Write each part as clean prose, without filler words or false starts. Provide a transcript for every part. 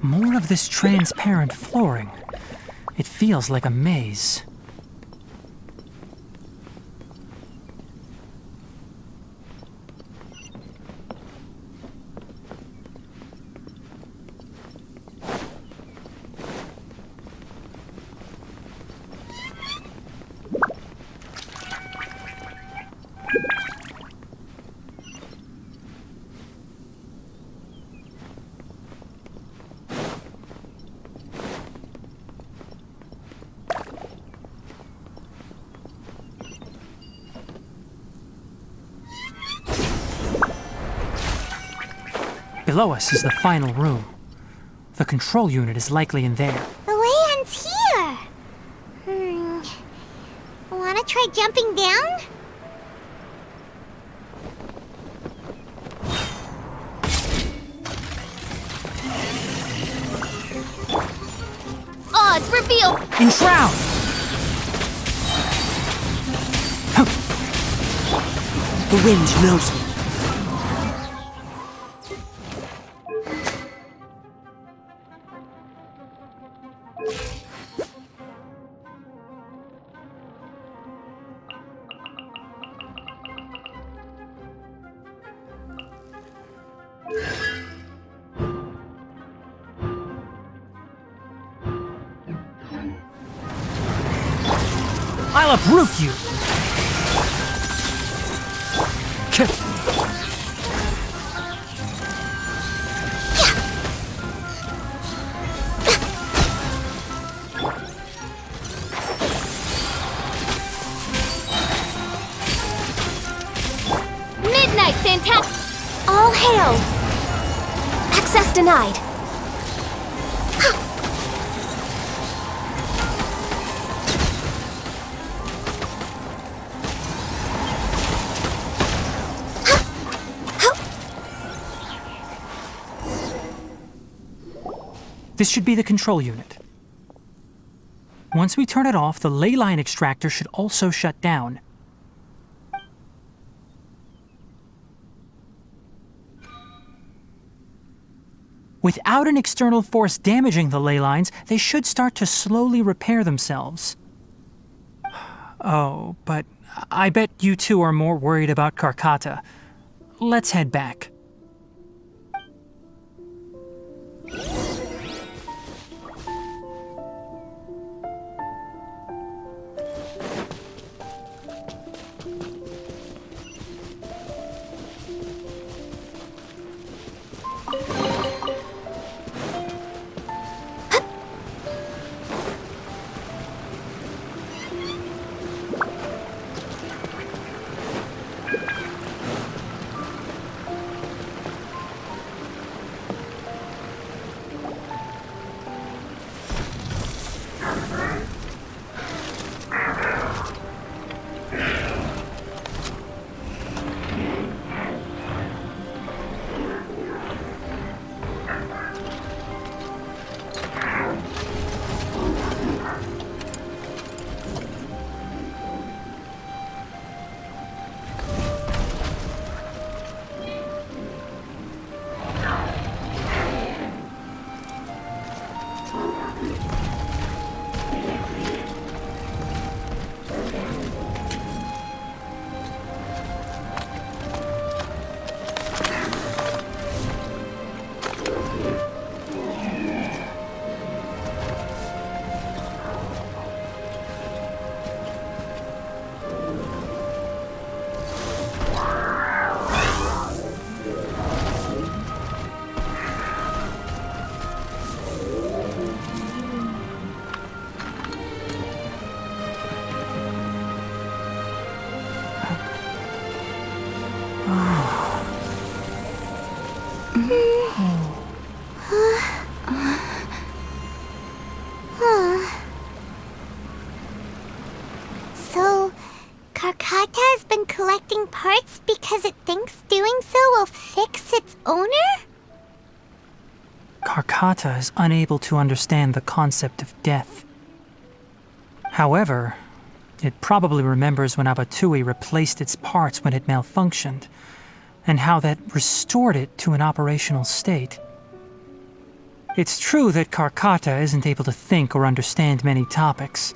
More of this transparent flooring. It feels like a maze. Below us is the final room. The control unit is likely in there. The way ends here. Wanna try jumping down? Oz, reveal! Enshroud! The wind knows me. I'll uproot you! Midnight, fantastic! All hail! Access denied. This should be the control unit. Once we turn it off, the ley line extractor should also shut down. Without an external force damaging the ley lines, they should start to slowly repair themselves. Oh, but I bet you two are more worried about Karkata. Let's head back. So, Karkata has been collecting parts because it thinks doing so will fix its owner? Karkata is unable to understand the concept of death. However, it probably remembers when Abatui replaced its parts when it malfunctioned, and how that restored it to an operational state. It's true that Karkata isn't able to think or understand many topics,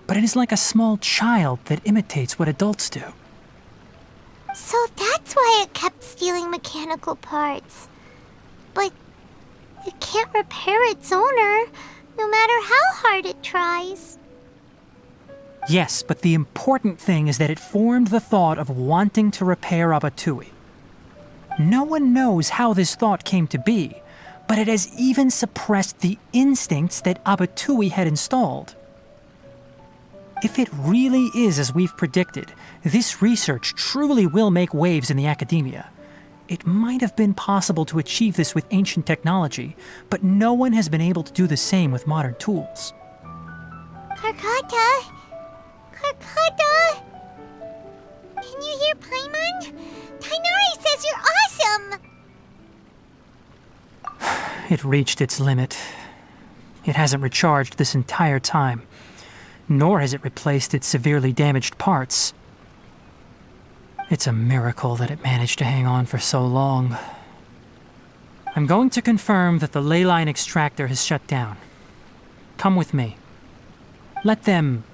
but it is like a small child that imitates what adults do. So that's why it kept stealing mechanical parts. But it can't repair its owner, no matter how hard it tries. Yes, but the important thing is that it formed the thought of wanting to repair Abatui. No one knows how this thought came to be, but it has even suppressed the instincts that Abatui had installed. If it really is as we've predicted, this research truly will make waves in the academia. It might have been possible to achieve this with ancient technology, but no one has been able to do the same with modern tools. Karkata? Karkata? Can you hear Paimon? TIGHNARIS says you're awesome! It reached its limit. It hasn't recharged this entire time, nor has it replaced its severely damaged parts. It's a miracle that it managed to hang on for so long. I'm going to confirm that the ley line extractor has shut down. Come with me. Let them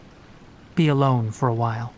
be alone for a while.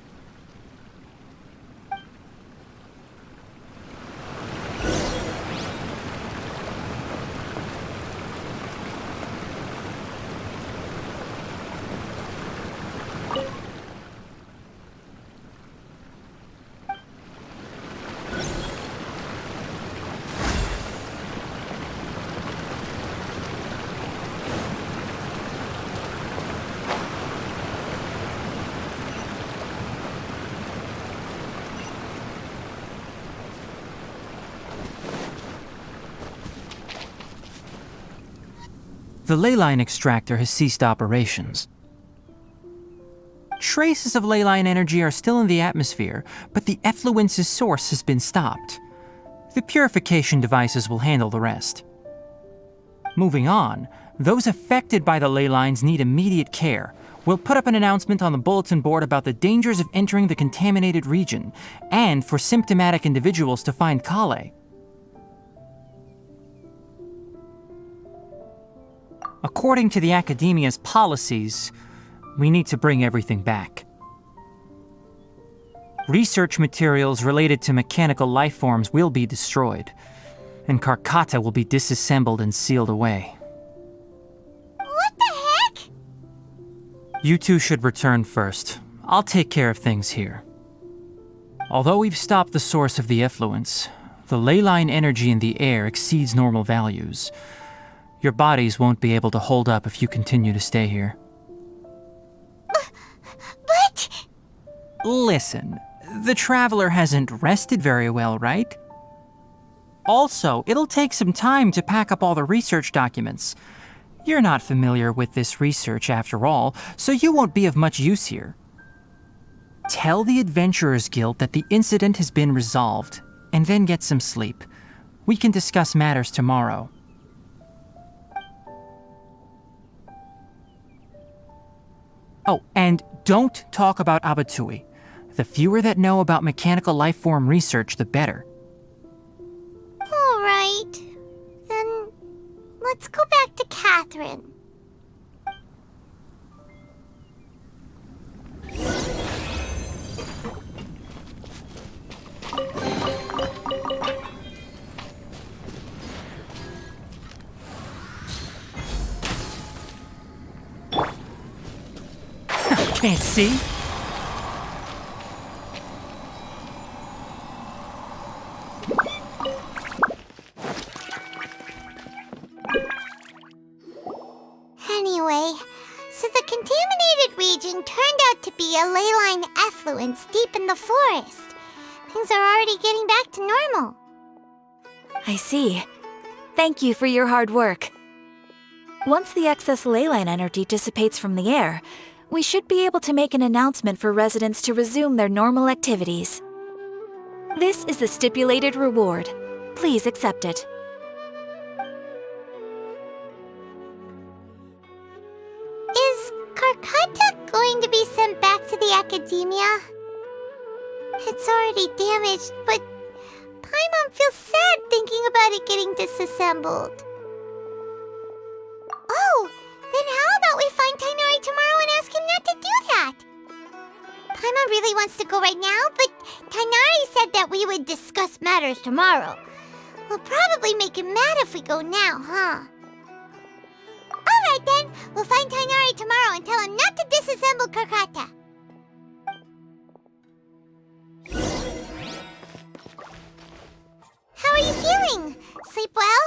The ley line extractor has ceased operations. Traces of ley line energy are still in the atmosphere, but the effluence's source has been stopped. The purification devices will handle the rest. Moving on, those affected by the ley lines need immediate care. We'll put up an announcement on the bulletin board about the dangers of entering the contaminated region, and for symptomatic individuals to find Kale. According to the Academia's policies, we need to bring everything back. Research materials related to mechanical life forms will be destroyed, and Karkata will be disassembled and sealed away. What the heck? You two should return first. I'll take care of things here. Although we've stopped the source of the effluence, the ley line energy in the air exceeds normal values. Your bodies won't be able to hold up if you continue to stay here. But... Listen, the Traveler hasn't rested very well, right? Also, it'll take some time to pack up all the research documents. You're not familiar with this research after all, so you won't be of much use here. Tell the Adventurers Guild that the incident has been resolved, and then get some sleep. We can discuss matters tomorrow. Oh, and don't talk about Abatui. The fewer that know about mechanical life form research, the better. All right. Then let's go back to Catherine. Can't see? Anyway, so the contaminated region turned out to be a ley line effluence deep in the forest. Things are already getting back to normal. I see. Thank you for your hard work. Once the excess ley line energy dissipates from the air, we should be able to make an announcement for residents to resume their normal activities. This is the stipulated reward. Please accept it. Is Karkata going to be sent back to the Academia? It's already damaged, but Paimon feels sad thinking about it getting disassembled. Paimon really wants to go right now, but Tighnari said that we would discuss matters tomorrow. We'll probably make him mad if we go now, huh? Alright then, we'll find Tighnari tomorrow and tell him not to disassemble Karkata. How are you feeling? Sleep well?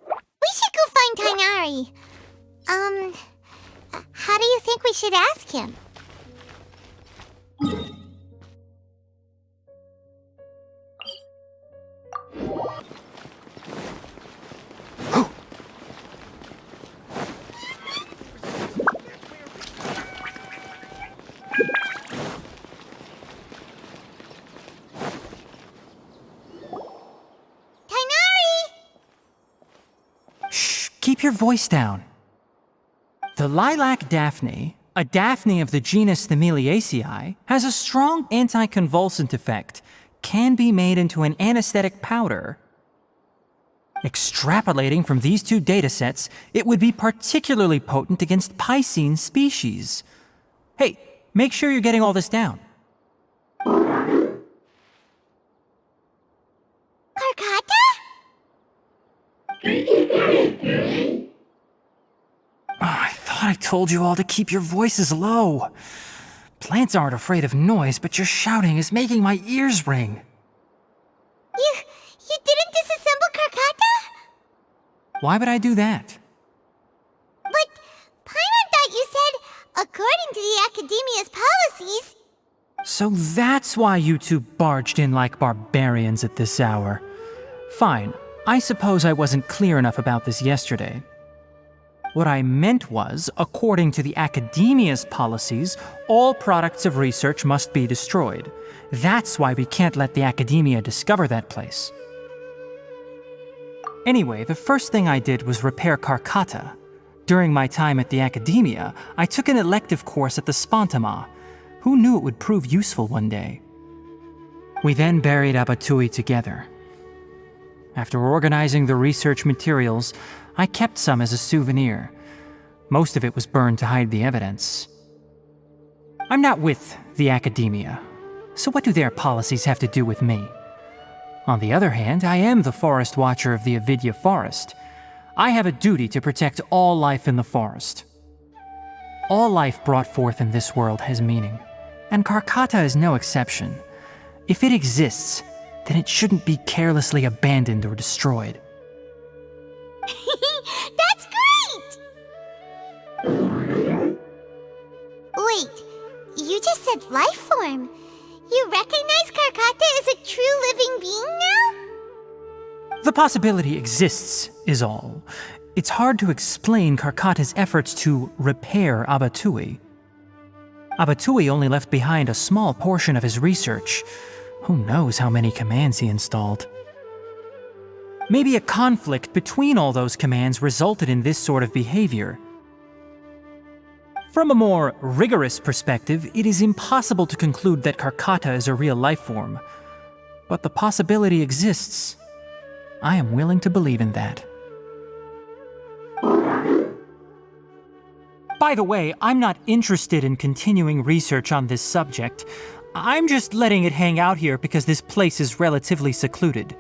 We should go find Tighnari. How do you think we should ask him? Keep your voice down. The lilac daphne, a daphne of the genus Thameliaceae, has a strong anticonvulsant effect, can be made into an anesthetic powder. Extrapolating from these two datasets, it would be particularly potent against Piscine species. Hey, make sure you're getting all this down. Karkata? I thought I told you all to keep your voices low. Plants aren't afraid of noise, but your shouting is making my ears ring. You didn't disassemble Karkata? Why would I do that? But Paimon thought you said, according to the Academia's policies... So that's why you two barged in like barbarians at this hour. Fine, I suppose I wasn't clear enough about this yesterday. What I meant was, according to the Academia's policies, all products of research must be destroyed. That's why we can't let the Academia discover that place. Anyway, the first thing I did was repair Karkata. During my time at the Academia, I took an elective course at the Spontama. Who knew it would prove useful one day? We then buried Abatui together. After organizing the research materials, I kept some as a souvenir. Most of it was burned to hide the evidence. I'm not with the Academia, so what do their policies have to do with me? On the other hand, I am the Forest Watcher of the Avidya Forest. I have a duty to protect all life in the forest. All life brought forth in this world has meaning, and Karkata is no exception. If it exists, then it shouldn't be carelessly abandoned or destroyed. That's great! Wait, you just said life form. You recognize Karkata as a true living being now? The possibility exists, is all. It's hard to explain Karkata's efforts to repair Abatui. Abatui only left behind a small portion of his research. Who knows how many commands he installed? Maybe a conflict between all those commands resulted in this sort of behavior. From a more rigorous perspective, it is impossible to conclude that Karkata is a real life form. But the possibility exists. I am willing to believe in that. By the way, I'm not interested in continuing research on this subject. I'm just letting it hang out here because this place is relatively secluded.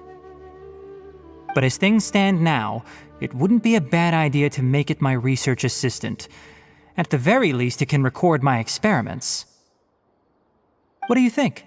But as things stand now, it wouldn't be a bad idea to make it my research assistant. At the very least, it can record my experiments. What do you think?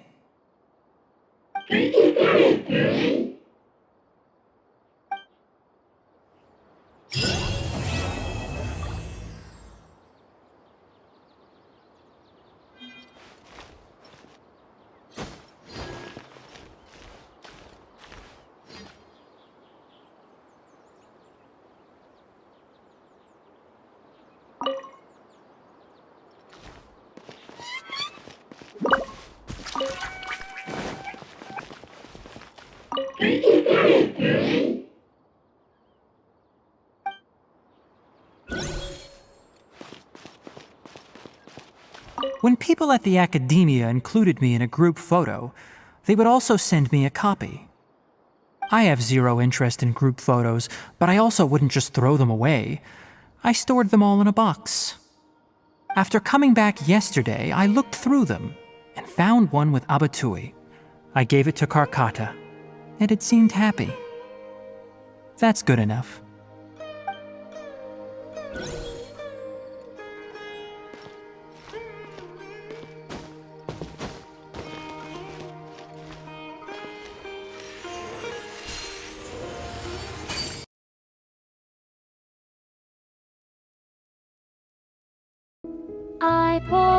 When people at the Academia included me in a group photo, they would also send me a copy. I have zero interest in group photos, but I also wouldn't just throw them away. I stored them all in a box. After coming back yesterday, I looked through them and found one with Abatui. I gave it to Karkata, and it seemed happy. That's good enough. I pour